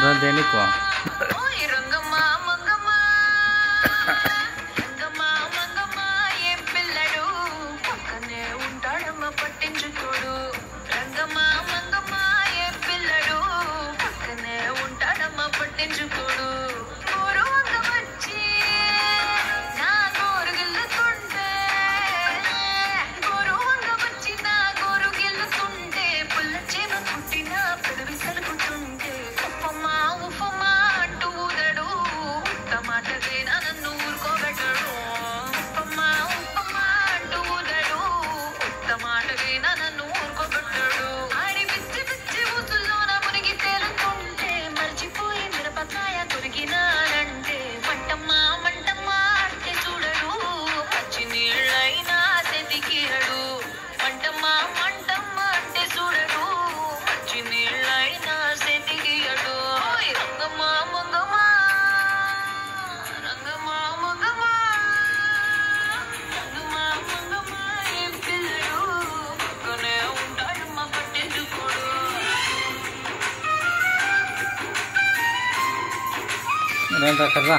దేనికో పట్టించుకోడు రంగమా మంగమా ఏ పిల్లడు పక్కనే ఉంటాడమ్మా పట్టించుకోడు గోరు వంగ వచ్చి నా గోరు గిల్లుతుంటే గోరు వంగ వచ్చి నా గోరు గిల్లుతుంటే పుల్ల చేమ పుట్టిన పెదవి సలుపుతుంటే ఉప్పమ్మా ఉప్పమ్మా అంటూ ఊదడు టమాటదేనా నన్ను ఊరుకోబెట్టడు ఉప్పమ్మా ఉప్పమ్మా అంటూ ఊదడు టమాటదేనా నన్ను ఊరుకోబెట్టడు ఆడి పిచ్చి పిచ్చి ఊసుల్లోన మునిగి తేలుతుంటే మర్చిపోయి మిరపకాయ కొరికినాడంటే మంటమ్మా మంటమ్మా అంటే చూడడు పచ్చి నీళ్ళైనా సెతికియడు మంటమ్మా మంటమ్మా అంటే చూడడు పచ్చి నీళ్ళైనా సెతికియడు రంగమా మంగమా రంగమా మంగమా రంగమా మంగమా ఏ పిల్లడు పక్కనే ఉంటాడమ్మా పట్టించుకోడు కదా